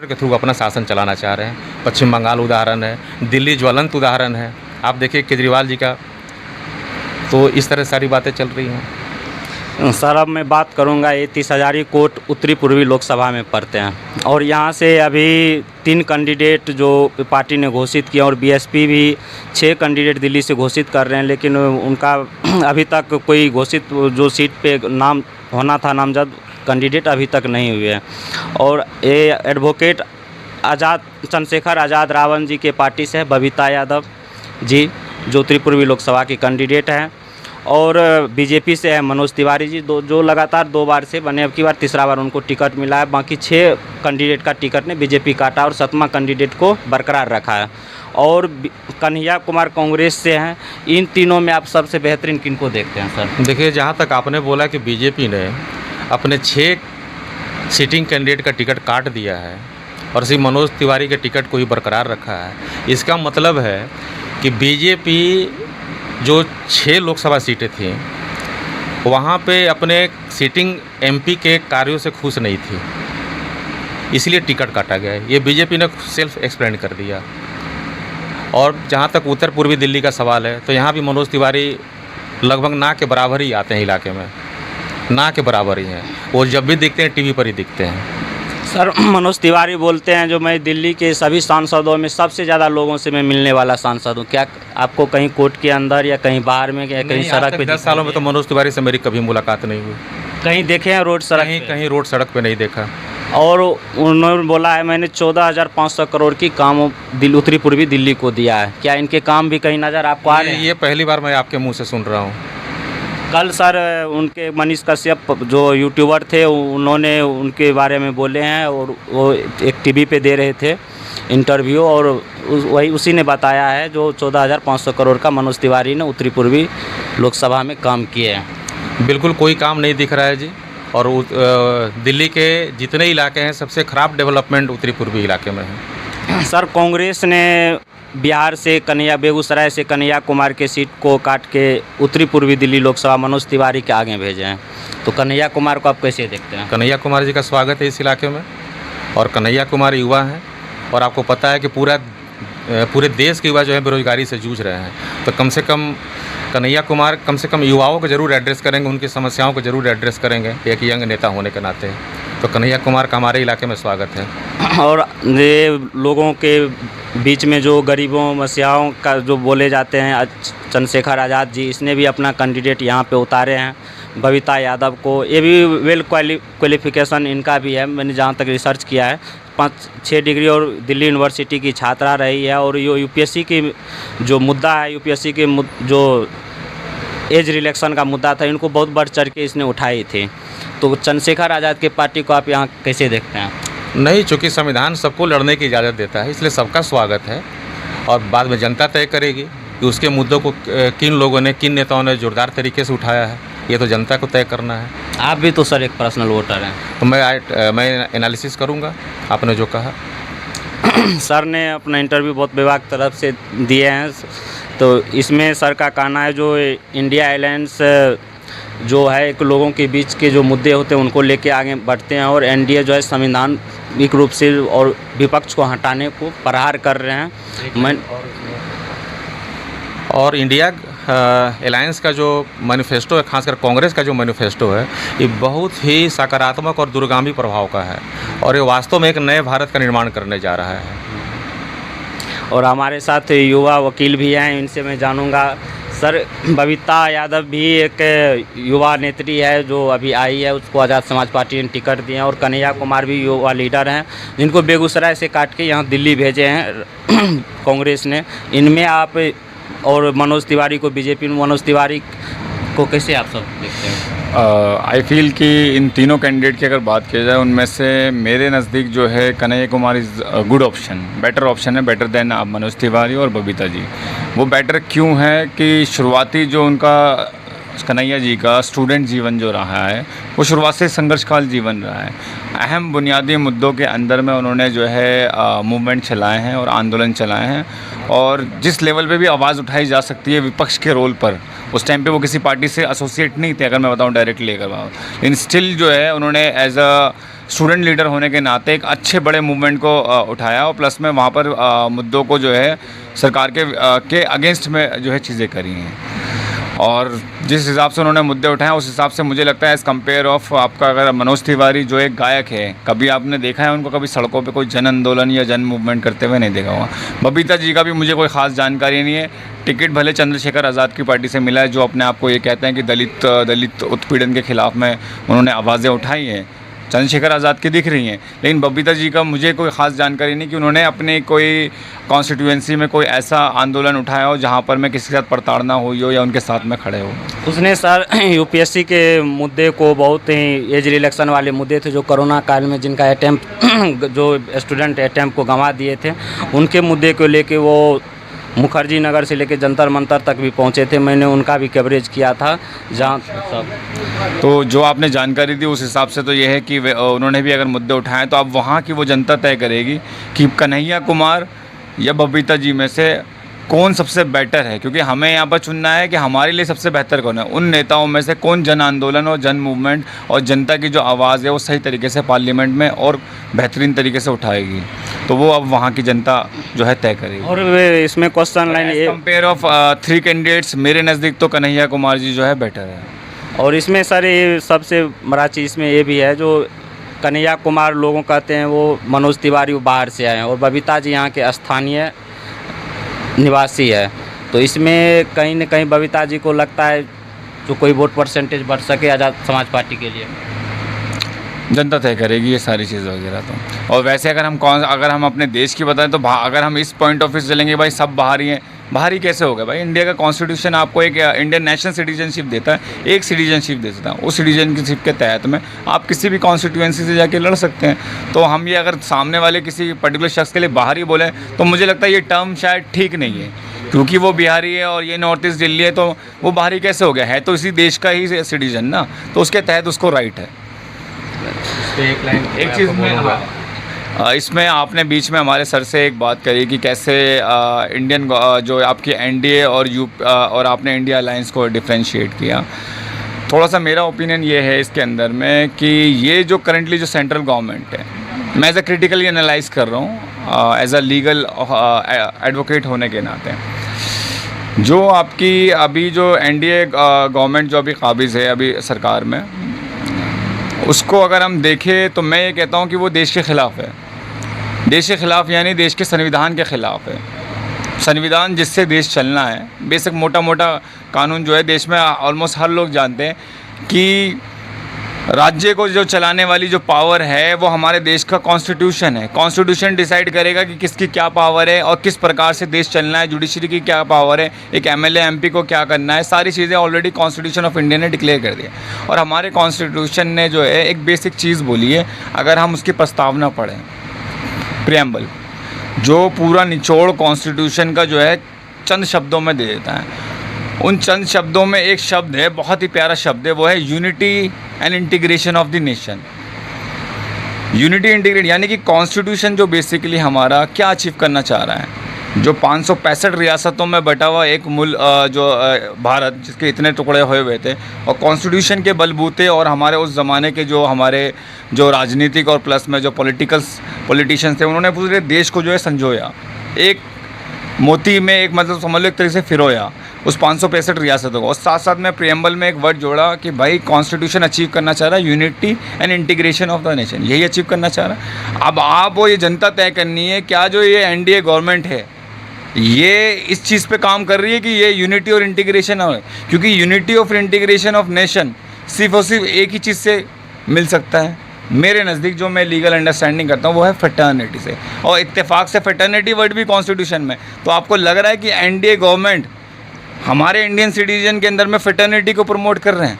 के थ्रू अपना शासन चलाना चाह रहे हैं। पश्चिम बंगाल उदाहरण है, दिल्ली ज्वलंत उदाहरण है। आप देखिए केजरीवाल जी का, तो इस तरह सारी बातें चल रही हैं। सर अब मैं बात करूंगा, ये 30 हजारी कोट उत्तरी पूर्वी लोकसभा में पड़ते हैं और यहाँ से अभी 3 कैंडिडेट जो पार्टी ने घोषित किया और बीएसपी भी 6 कैंडिडेट दिल्ली से घोषित कर रहे हैं, लेकिन उनका अभी तक कोई घोषित जो सीट पे नाम होना था नामजद कैंडिडेट अभी तक नहीं हुए हैं। और ये एडवोकेट चंद्रशेखर आज़ाद रावण जी के पार्टी से है बबीता यादव जी, जो उत्तरी पूर्वी लोकसभा की कैंडिडेट हैं। और बीजेपी से है मनोज तिवारी जी, जो लगातार 2 बार से बने, अब की बार तीसरा बार उनको टिकट मिला है। बाकी 6 कैंडिडेट का टिकट ने बीजेपी काटा और 7वां कैंडिडेट को बरकरार रखा है। और कन्हैया कुमार कांग्रेस से हैं। इन तीनों में आप सबसे बेहतरीन किनको देखते हैं सर? देखिए, जहाँ तक आपने बोला कि बीजेपी ने अपने 6 सिटिंग कैंडिडेट का टिकट काट दिया है और सिर्फ मनोज तिवारी के टिकट को ही बरकरार रखा है, इसका मतलब है कि बीजेपी जो 6 लोकसभा सीटें थीं वहाँ पे अपने सिटिंग एमपी के कार्यों से खुश नहीं थी, इसलिए टिकट काटा गया है। ये बीजेपी ने सेल्फ एक्सप्लेन कर दिया। और जहाँ तक उत्तर पूर्वी दिल्ली का सवाल है, तो यहाँ भी मनोज तिवारी लगभग ना के बराबर ही आते हैं इलाके में, ना के बराबर ही हैं। वो जब भी दिखते हैं टीवी पर ही दिखते हैं। सर मनोज तिवारी बोलते हैं जो मैं दिल्ली के सभी सांसदों में सबसे ज़्यादा लोगों से मैं मिलने वाला सांसद हूँ। क्या आपको कहीं कोर्ट के अंदर या कहीं बाहर में या कहीं सड़क पे? 10 सालों में तो मनोज तिवारी से मेरी कभी मुलाकात नहीं हुई। कहीं देखे हैं रोड सड़क? कहीं रोड सड़क पे नहीं देखा। और उन्होंने बोला है मैंने 14,500 करोड़ की काम उत्तरी पूर्वी दिल्ली को दिया है। क्या इनके काम भी कहीं नज़र आपको आ रहे हैं? ये पहली बार मैं आपके मुँह से सुन रहा हूँ। कल सर उनके मनीष कश्यप जो यूट्यूबर थे उन्होंने उनके बारे में बोले हैं और वो एक टीवी पे दे रहे थे इंटरव्यू, और वही उसी ने बताया है जो 14,500 करोड़ का मनोज तिवारी ने उत्तरी पूर्वी लोकसभा में काम किए हैं। बिल्कुल कोई काम नहीं दिख रहा है जी। और दिल्ली के जितने इलाके हैं सबसे ख़राब डेवलपमेंट उत्तरी पूर्वी इलाके में है। सर कांग्रेस ने बिहार से बेगूसराय से कन्हैया कुमार के सीट को काट के उत्तरी पूर्वी दिल्ली लोकसभा मनोज तिवारी के आगे भेजे हैं, तो कन्हैया कुमार को आप कैसे देखते हैं? कन्हैया कुमार जी का स्वागत है इस इलाके में। और कन्हैया कुमार युवा हैं और आपको पता है कि पूरे देश के युवा जो है बेरोजगारी से जूझ रहे हैं, तो कम से कम कन्हैया कुमार कम से कम युवाओं को ज़रूर एड्रेस करेंगे, उनकी समस्याओं को ज़रूर एड्रेस करेंगे एक यंग नेता होने के नाते। तो कन्हैया कुमार का हमारे इलाके में स्वागत है। और ये लोगों के बीच में जो गरीबों मसीहाओं का जो बोले जाते हैं चंद्रशेखर आज़ाद जी, इसने भी अपना कैंडिडेट यहाँ पे उतारे हैं बबीता यादव को। ये भी वेल क्वालिफिकेशन इनका भी है, मैंने जहाँ तक रिसर्च किया है। 5-6 डिग्री और दिल्ली यूनिवर्सिटी की छात्रा रही है। और ये यूपीएससी की जो मुद्दा है, यूपीएससी के जो एज रिलेक्शन का मुद्दा था, इनको बहुत बढ़ चढ़ के इसने उठाई थी। तो चंद्रशेखर आज़ाद की पार्टी को आप यहाँ कैसे देखते हैं? नहीं, चूँकि संविधान सबको लड़ने की इजाज़त देता है, इसलिए सबका स्वागत है। और बाद में जनता तय करेगी कि उसके मुद्दों को किन लोगों ने, किन नेताओं ने जोरदार तरीके से उठाया है, ये तो जनता को तय करना है। आप भी तो सर एक पर्सनल वोटर हैं। तो मैं एनालिसिस करूँगा आपने जो कहा। सर ने अपना इंटरव्यू बहुत विभाग तरफ से दिए हैं, तो इसमें सर का कहना है जो इंडिया अलायंस जो है एक लोगों के बीच के जो मुद्दे होते हैं उनको लेके आगे बढ़ते हैं, और एनडीए जो है संवैधानिक रूप से और विपक्ष को हटाने को प्रहार कर रहे हैं। और इंडिया अलायंस का जो मैनिफेस्टो है, खासकर कांग्रेस का जो मैनिफेस्टो है, ये बहुत ही सकारात्मक और दूरगामी प्रभाव का है और ये वास्तव में एक नए भारत का निर्माण करने जा रहा है। और हमारे साथ युवा वकील भी हैं, इनसे मैं जानूंगा। सर बबीता यादव भी एक युवा नेत्री है जो अभी आई है, उसको आज़ाद समाज पार्टी ने टिकट दिए हैं। और कन्हैया कुमार भी युवा लीडर हैं जिनको बेगूसराय से काट के यहाँ दिल्ली भेजे हैं कांग्रेस ने। इनमें आप और मनोज तिवारी को, बीजेपी में मनोज तिवारी को कैसे आप सब देखते हैं? आई फील कि इन तीनों कैंडिडेट की अगर बात की जाए, उनमें से मेरे नज़दीक जो है Kanhaiya Kumar is good option, better option है, बेटर देन मनोज तिवारी और बबीता जी। वो बेटर क्यों है कि शुरुआती जो उनका कन्हैया जी का स्टूडेंट जीवन जो रहा है वो शुरुआत से संघर्षकाल जीवन रहा है। अहम बुनियादी मुद्दों के अंदर में उन्होंने जो है मूवमेंट चलाए हैं और आंदोलन चलाए हैं, और जिस लेवल पे भी आवाज़ उठाई जा सकती है विपक्ष के रोल पर, उस टाइम पे वो किसी पार्टी से एसोसिएट नहीं थे, अगर मैं बताऊं डायरेक्टली, लेकिन स्टिल जो है उन्होंने एज अ स्टूडेंट लीडर होने के नाते एक अच्छे बड़े मूवमेंट को उठाया और प्लस में वहाँ पर मुद्दों को जो है सरकार के अगेंस्ट में जो है चीज़ें करी हैं। और जिस हिसाब से उन्होंने मुद्दे उठाए उस हिसाब से मुझे लगता है एज़ कम्पेयर ऑफ आपका अगर मनोज तिवारी जो एक गायक है, कभी आपने देखा है उनको कभी सड़कों पे कोई जन आंदोलन या जन मूवमेंट करते हुए नहीं देखा हुआ। बबीता जी का भी मुझे कोई ख़ास जानकारी नहीं है। टिकट भले चंद्रशेखर आज़ाद की पार्टी से मिला है, जो अपने आप को ये कहते हैं कि दलित उत्पीड़न के ख़िलाफ़ में उन्होंने आवाज़ें उठाई हैं, चंद्रशेखर आज़ाद की दिख रही हैं। लेकिन बबीता जी का मुझे कोई ख़ास जानकारी नहीं कि उन्होंने अपने कोई कॉन्स्टिट्यूएंसी में कोई ऐसा आंदोलन उठाया हो जहां पर मैं किसी के साथ प्रताड़ना हुई हो या उनके साथ में खड़े हो। उसने सर यूपीएससी के मुद्दे को, बहुत ही एज रिलेक्शन वाले मुद्दे थे जो कोरोना काल में जिनका अटैम्प्ट जो स्टूडेंट अटैम्प्ट को गंवा दिए थे, उनके मुद्दे को लेके वो मुखर्जी नगर से लेके जंतर मंतर तक भी पहुंचे थे। मैंने उनका भी कवरेज किया था जहां सब। तो जो आपने जानकारी दी उस हिसाब से तो ये है कि उन्होंने भी अगर मुद्दे उठाए तो अब वहाँ की वो जनता तय करेगी कि कन्हैया कुमार या बबीता जी में से कौन सबसे बेटर है, क्योंकि हमें यहाँ पर चुनना है कि हमारे लिए सबसे बेहतर कौन है। उन नेताओं में से कौन जन आंदोलन और जन मूवमेंट और जनता की जो आवाज़ है वो सही तरीके से पार्लियामेंट में और बेहतरीन तरीके से उठाएगी, तो वो अब वहाँ की जनता जो है तय करेगी। और वे इसमें question line compare of 3 candidates मेरे नज़दीक तो कन्हैया कुमार जी जो है बेटर है। और इसमें सर ये सबसे बड़ा चीज़ इसमें ये भी है, जो कन्हैया कुमार लोगों कहते हैं वो मनोज तिवारी वो बाहर से आए हैं और बबीता जी यहाँ के स्थानीय निवासी है। तो इसमें कहीं न कहीं बबीता जी को लगता है जो कोई वोट परसेंटेज बढ़ सके आज़ाद समाज पार्टी के लिए। जनता तय करेगी ये सारी चीज़ वगैरह तो। और वैसे अगर हम अपने देश की बताएं तो अगर हम इस पॉइंट ऑफ व्यू से चलेंगे भाई सब बाहरी हैं, बाहरी कैसे हो गए भाई? इंडिया का कॉन्स्टिट्यूशन आपको एक इंडियन नेशनल सिटीजनशिप देता है, एक सिटीजनशिप देता है। उस सिटीजनशिप के तहत में आप किसी भी कॉन्स्टिट्यूएंसी से जाके लड़ सकते हैं। तो हम ये अगर सामने वाले किसी पर्टिकुलर शख्स के लिए बाहरी बोलें तो मुझे लगता है ये टर्म शायद ठीक नहीं है, क्योंकि वो बिहारी है और ये नॉर्थ ईस्ट दिल्ली है, तो वो बाहरी कैसे हो गया? है तो इसी देश का ही सिटीजन ना, तो उसके तहत उसको राइट है। एक चीज़ में इसमें आपने बीच में हमारे सर से एक बात करी कि कैसे इंडियन जो आपकी एनडीए और आपने इंडिया अलायंस को डिफ्रेंशिएट किया। थोड़ा सा मेरा ओपिनियन ये है इसके अंदर में कि ये जो करंटली जो सेंट्रल गवर्नमेंट है, मैं एज अ क्रिटिकली एनालाइज कर रहा हूँ एज अ लीगल एडवोकेट होने के नाते, जो आपकी अभी जो एनडीए गवर्नमेंट जो अभी काबिज़ है अभी सरकार में, उसको अगर हम देखें तो मैं ये कहता हूँ कि वो देश के ख़िलाफ़ है। देश के ख़िलाफ़ यानी देश के संविधान के ख़िलाफ़ है। संविधान जिससे देश चलना है, बेसिक मोटा मोटा कानून जो है देश में ऑलमोस्ट हर लोग जानते हैं कि राज्य को जो चलाने वाली जो पावर है वो हमारे देश का कॉन्स्टिट्यूशन है। कॉन्स्टिट्यूशन डिसाइड करेगा कि किसकी क्या पावर है और किस प्रकार से देश चलना है, जुडिशरी की क्या पावर है, एक एमएलए एमपी को क्या करना है, सारी चीज़ें ऑलरेडी कॉन्स्टिट्यूशन ऑफ इंडिया ने डिक्लेयर कर दिया। और हमारे कॉन्स्टिट्यूशन ने जो है एक बेसिक चीज़ बोली है, अगर हम उसकी प्रस्तावना पढ़ें, प्रियम्बल, जो पूरा निचोड़ कॉन्स्टिट्यूशन का जो है चंद शब्दों में दे देता है। उन चंद शब्दों में एक शब्द है, बहुत ही प्यारा शब्द है, वो है unity and integration of the nation. Unity integrate यानी कि कॉन्स्टिट्यूशन जो बेसिकली हमारा क्या अचीव करना चाह रहा है, जो 565 रियासतों में बटा हुआ एक जो भारत, जिसके इतने टुकड़े हुए थे, और कॉन्स्टिट्यूशन के बलबूते और हमारे उस ज़माने के जो राजनीतिक और प्लस में जो पॉलिटिशियंस थे, उन्होंने पूरे देश को जो है संजोया, एक मोती में एक मतलब समझ लो एक तरीके से फिरोया उस 565 रियासतों को। और साथ साथ में प्रियम्बल में एक वर्ड जोड़ा कि भाई कॉन्स्टिट्यूशन अचीव करना चाह रहा है unity and integration of the nation, यही अचीव करना चाह रहा है। अब आप वो ये जनता तय करनी है, क्या जो ये एनडीए गवर्नमेंट है ये इस चीज़ पे काम कर रही है कि ये यूनिटी और इंटीग्रेशन हो, क्योंकि unity of integration of nation सिर्फ और सिर्फ एक ही चीज़ से मिल सकता है मेरे नज़दीक, जो मैं लीगल अंडरस्टैंडिंग करता हूँ, वो है फ्रेटर्निटी से। और इत्तेफाक से फ्रेटर्निटी वर्ड भी कॉन्स्टिट्यूशन में। तो आपको लग रहा है कि एनडीए गवर्नमेंट हमारे इंडियन सिटीजन के अंदर में फ्रेटर्निटी को प्रमोट कर रहे हैं?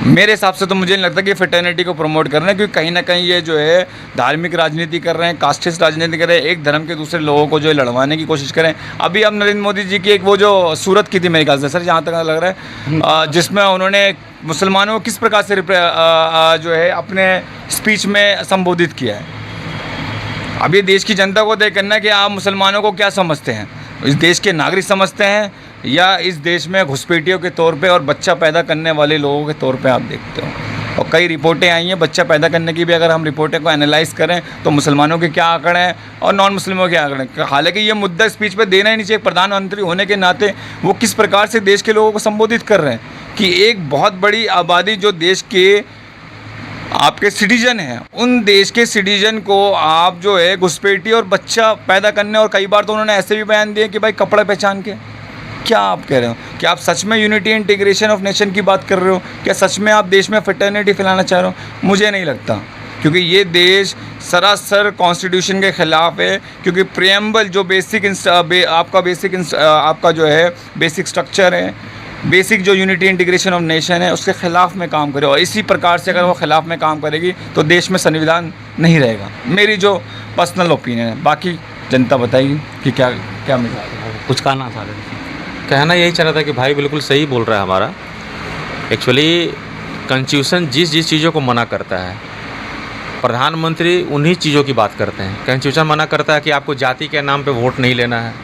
मेरे हिसाब से तो मुझे नहीं लगता कि फ्रेटर्निटी को प्रमोट कर रहे हैं, क्योंकि कहीं ना कहीं ये जो है धार्मिक राजनीति कर रहे हैं, कास्टिस्ट राजनीति कर रहे हैं, एक धर्म के दूसरे लोगों को जो है लड़वाने की कोशिश करें। अभी अब नरेंद्र मोदी जी की एक वो जो सूरत की थी मेरे ख्याल से सर, जहाँ तक लग रहा है, जिसमें उन्होंने मुसलमानों को किस प्रकार से जो है अपने स्पीच में संबोधित किया है। अब ये देश की जनता को तय करना है कि आप मुसलमानों को क्या समझते हैं, इस देश के नागरिक समझते हैं या इस देश में घुसपैठियों के तौर पे और बच्चा पैदा करने वाले लोगों के तौर पे आप देखते हो। और कई रिपोर्टें आई हैं बच्चा पैदा करने की भी, अगर हम रिपोर्टें को एनालाइज़ करें तो मुसलमानों के क्या आंकड़े हैं और नॉन मुस्लिमों के आंकड़े हैं। हालांकि ये मुद्दा स्पीच पे देना ही नहीं चाहिए, प्रधानमंत्री होने के नाते वो किस प्रकार से देश के लोगों को संबोधित कर रहे हैं कि एक बहुत बड़ी आबादी जो देश के आपके सिटीजन हैं, उन देश के सिटीजन को आप जो है घुसपैठी और बच्चा पैदा करने, और कई बार तो उन्होंने ऐसे भी बयान दिए कि भाई कपड़े पहचान के। क्या आप कह रहे हो? क्या आप सच में यूनिटी इंटीग्रेशन ऑफ नेशन की बात कर रहे हो? क्या सच में आप देश में फ्रेटर्निटी फैलाना चाह रहे हो? मुझे नहीं लगता, क्योंकि ये देश सरासर कॉन्स्टिट्यूशन के ख़िलाफ़ है। क्योंकि प्रियम्बल जो आपका जो है बेसिक स्ट्रक्चर है, बेसिक जो यूनिटी इंटीग्रेशन ऑफ नेशन है, उसके ख़िलाफ़ में काम करे। और इसी प्रकार से अगर वो ख़िलाफ़ में काम करेगी तो देश में संविधान नहीं रहेगा। मेरी जो पर्सनल ओपिनियन है, बाकी जनता बताएगी कि क्या क्या मिला। कुछ कहना चाह रहे थे? कहना यही चाह रहा था कि भाई बिल्कुल सही बोल रहा है हमारा। एक्चुअली कॉन्स्टिट्यूशन जिस चीज़ों को मना करता है, प्रधानमंत्री उन्हीं चीज़ों की बात करते हैं। कॉन्स्टिट्यूशन मना करता है कि आपको जाति के नाम पे वोट नहीं लेना है,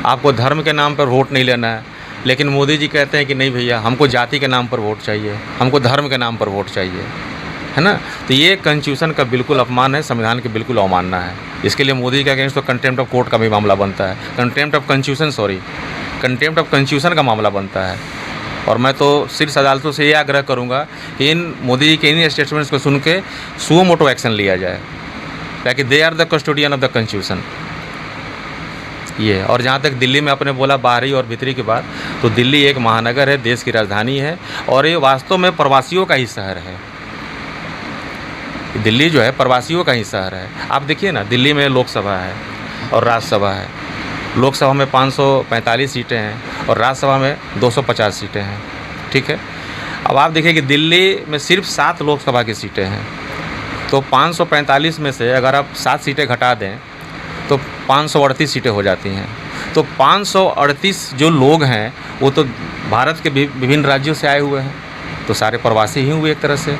आपको धर्म के नाम पर वोट नहीं लेना है, लेकिन मोदी जी कहते हैं कि नहीं भैया, हमको जाति के नाम पर वोट चाहिए, हमको धर्म के नाम पर वोट चाहिए, है ना। तो ये कॉन्स्टिट्यूशन का बिल्कुल अपमान है, संविधान की बिल्कुल अवमानना है। इसके लिए मोदी के अगेंस्ट तो कंटेम्प्ट ऑफ कोर्ट का भी मामला बनता है, कंटेम्प्ट ऑफ कॉन्स्टिट्यूशन का मामला बनता है। और मैं तो शीर्ष अदालतों से ये आग्रह करूँगा कि इन मोदी जी के इन स्टेटमेंट्स को सुन के सुओ मोटो एक्शन लिया जाए, ताकि they are the custodian of the constitution. ये और जहाँ तक दिल्ली में आपने बोला बाहरी और भीतरी की बात, तो दिल्ली एक महानगर है, देश की राजधानी है, और ये वास्तव में प्रवासियों का ही शहर है। दिल्ली जो है प्रवासियों का ही शहर है। आप देखिए ना, दिल्ली में लोकसभा है और राज्यसभा है। लोकसभा में 545 सीटें हैं और राज्यसभा में 250 सीटें हैं, ठीक है। अब आप देखिए कि दिल्ली में सिर्फ 7 लोकसभा की सीटें हैं, तो 545 में से अगर आप 7 सीटें घटा दें तो 538 सीटें हो जाती हैं। तो 538 जो लोग हैं वो तो भारत के विभिन्न राज्यों से आए हुए हैं, तो सारे प्रवासी ही हुए एक तरह से।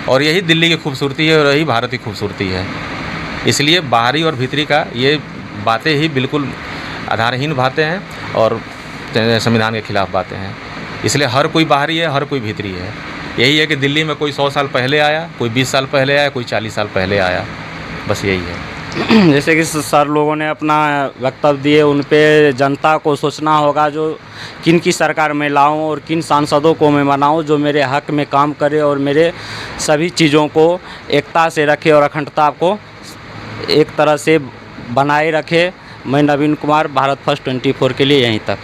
और यही दिल्ली की खूबसूरती है और यही भारत की खूबसूरती है। इसलिए बाहरी और भीतरी का ये बातें ही बिल्कुल आधारहीन बातें हैं और संविधान के खिलाफ बातें हैं। इसलिए हर कोई बाहरी है, हर कोई भीतरी है। यही है कि दिल्ली में कोई 100 साल पहले आया, कोई 20 साल पहले आया, कोई 40 साल पहले आया, बस यही है। जैसे कि सर लोगों ने अपना वक्तव्य दिए, उन पे जनता को सोचना होगा जो किन की सरकार में लाऊं और किन सांसदों को मैं बनाऊं जो मेरे हक में काम करे और मेरे सभी चीज़ों को एकता से रखे और अखंडता को एक तरह से बनाए रखे। मैं नवीन कुमार, भारत फर्स्ट 24 के लिए यहीं तक।